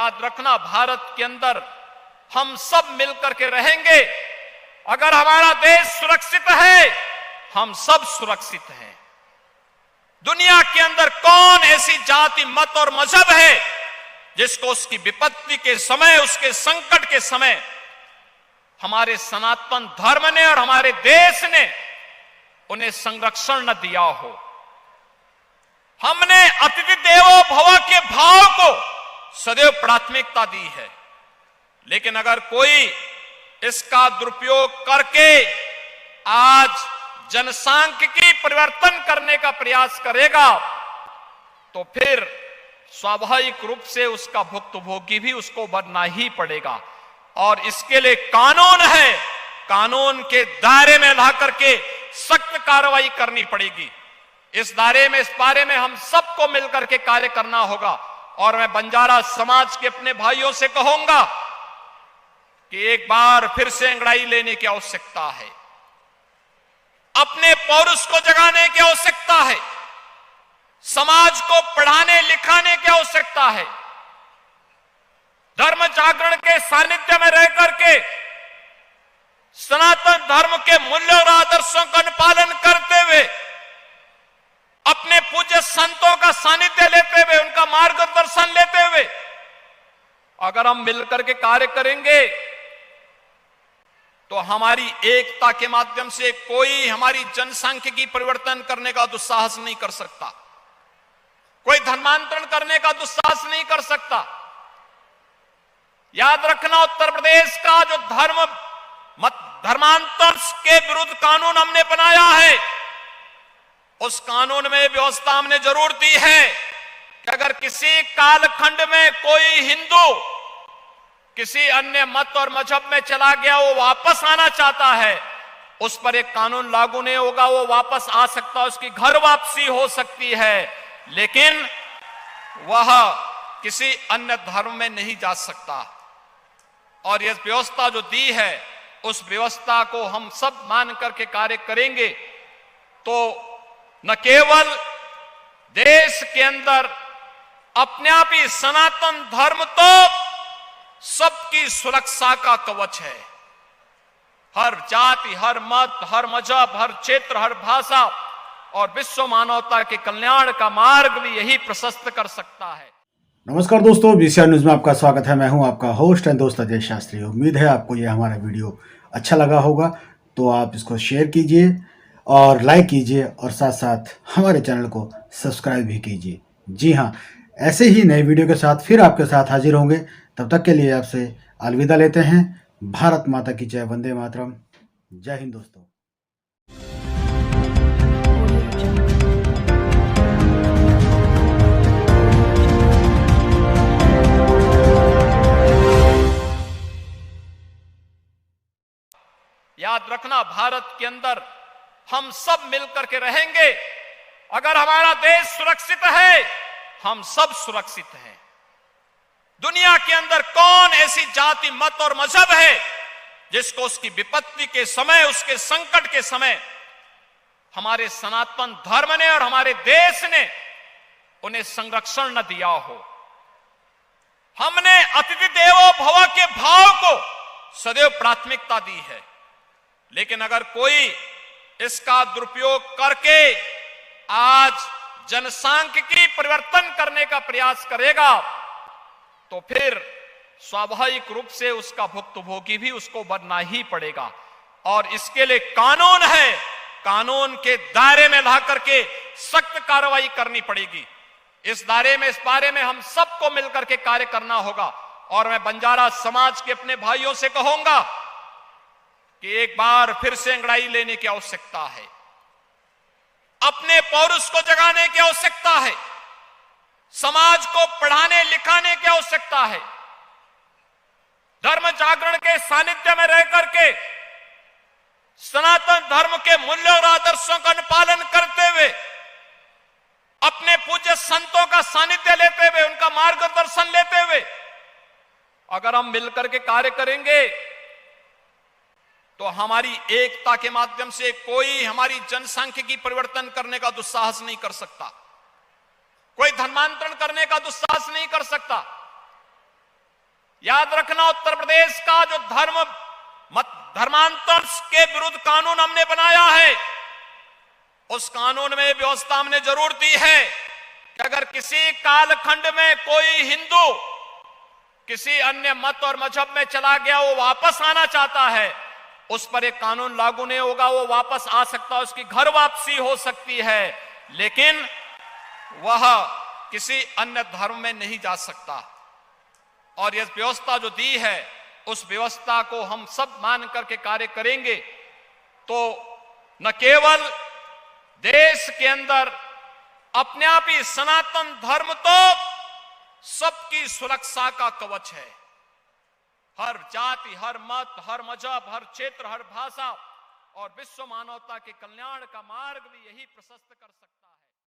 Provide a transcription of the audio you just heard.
याद रखना, भारत के अंदर हम सब मिलकर के रहेंगे। अगर हमारा देश सुरक्षित है, हम सब सुरक्षित हैं। दुनिया के अंदर कौन ऐसी जाति, मत और मजहब है जिसको उसकी विपत्ति के समय, उसके संकट के समय हमारे सनातन धर्म ने और हमारे देश ने उन्हें संरक्षण न दिया हो। हमने अतिथि देवो भव के भाव को सदैव प्राथमिकता दी है, लेकिन अगर कोई इसका दुरुपयोग करके आज जनसांख्यिकी परिवर्तन करने का प्रयास करेगा तो फिर स्वाभाविक रूप से उसका भुक्तभोगी भी उसको बनना ही पड़ेगा। और इसके लिए कानून है, कानून के दायरे में ला करके सख्त कार्रवाई करनी पड़ेगी। इस बारे में हम सबको मिलकर के कार्य करना होगा। और मैं बंजारा समाज के अपने भाइयों से कहूंगा कि एक बार फिर से अंगड़ाई लेने की आवश्यकता है, अपने पौरुष को जगाने की आवश्यकता है, समाज को पढ़ाने लिखाने की आवश्यकता है, धर्म जागरण के सानिध्य में रह करके सनातन धर्म के मूल्यों और आदर्शों का अनुपालन करते हुए, अपने पूज्य संतों का सानिध्य लेते हुए, उनका मार्गदर्शन लेते हुए अगर हम मिलकर के कार्य करेंगे तो हमारी एकता के माध्यम से कोई हमारी जनसांख्यिकी परिवर्तन करने का दुस्साहस नहीं कर सकता, कोई धर्मांतरण करने का दुस्साहस नहीं कर सकता। याद रखना, उत्तर प्रदेश का जो धर्मांतर के विरुद्ध कानून हमने बनाया है, उस कानून में व्यवस्था हमने जरूर दी है कि अगर किसी कालखंड में कोई हिंदू किसी अन्य मत और मजहब में चला गया, वो वापस आना चाहता है, उस पर एक कानून लागू नहीं होगा, वो वापस आ सकता है, उसकी घर वापसी हो सकती है, लेकिन वह किसी अन्य धर्म में नहीं जा सकता। और यह व्यवस्था जो दी है, उस व्यवस्था को हम सब मान करके कार्य करेंगे तो न केवल देश के अंदर अपने आप ही सनातन धर्म तो सबकी सुरक्षा का कवच है। हर जाति, हर मत, हर मजहब, हर क्षेत्र, हर भाषा और विश्व मानवता के कल्याण का मार्ग भी यही प्रशस्त कर सकता है। नमस्कार दोस्तों, बीसीआर न्यूज में आपका स्वागत है। मैं हूं आपका होस्ट एंड दोस्त अजय शास्त्री। उम्मीद है आपको यह हमारा वीडियो अच्छा लगा होगा, तो आप इसको शेयर कीजिए और लाइक कीजिए और साथ साथ हमारे चैनल को सब्सक्राइब भी कीजिए। जी हाँ, ऐसे ही नए वीडियो के साथ फिर आपके साथ हाजिर होंगे। तब तक के लिए आपसे अलविदा लेते हैं। भारत माता की जय, वंदे मातरम। जय हिंद दोस्तों। याद रखना, भारत के अंदर हम सब मिलकर के रहेंगे। अगर हमारा देश सुरक्षित है, हम सब सुरक्षित हैं। दुनिया के अंदर कौन ऐसी जाति, मत और मजहब है जिसको उसकी विपत्ति के समय, उसके संकट के समय हमारे सनातन धर्म ने और हमारे देश ने उन्हें संरक्षण न दिया हो। हमने अतिथि देवो भव के भाव को सदैव प्राथमिकता दी है, लेकिन अगर कोई इसका दुरुपयोग करके आज जनसांख्यिकी परिवर्तन करने का प्रयास करेगा तो फिर स्वाभाविक रूप से उसका भुक्तभोगी भी उसको बनना ही पड़ेगा। और इसके लिए कानून है, कानून के दायरे में ला करके सख्त कार्रवाई करनी पड़ेगी। इस बारे में हम सबको मिलकर के कार्य करना होगा। और मैं बंजारा समाज के अपने भाइयों से कहूंगा कि एक बार फिर से अंगड़ाई लेने की आवश्यकता है, अपने पौरुष को जगाने की आवश्यकता है, समाज को पढ़ाने लिखाने की आवश्यकता है, धर्म जागरण के सानिध्य में रह करके सनातन धर्म के मूल्यों और आदर्शों का अनुपालन करते हुए, अपने पूज्य संतों का सानिध्य लेते हुए, उनका मार्गदर्शन लेते हुए अगर हम मिलकर के कार्य करेंगे तो हमारी एकता के माध्यम से कोई हमारी जनसांख्यिकी परिवर्तन करने का दुस्साहस नहीं कर सकता, कोई धर्मांतरण करने का दुस्साहस नहीं कर सकता। याद रखना, उत्तर प्रदेश का जो धर्मांतर के विरुद्ध कानून हमने बनाया है, उस कानून में व्यवस्था हमने जरूर दी है कि अगर किसी कालखंड में कोई हिंदू किसी अन्य मत और मजहब में चला गया, वो वापस आना चाहता है, उस पर एक कानून लागू नहीं होगा, वो वापस आ सकता है, उसकी घर वापसी हो सकती है, लेकिन वह किसी अन्य धर्म में नहीं जा सकता। और यह व्यवस्था जो दी है, उस व्यवस्था को हम सब मान करके कार्य करेंगे तो न केवल देश के अंदर अपने आप ही सनातन धर्म तो सबकी सुरक्षा का कवच है। हर जाति, हर मत, हर मजहब, हर क्षेत्र, हर भाषा और विश्व मानवता के कल्याण का मार्ग भी यही प्रशस्त कर सकता है।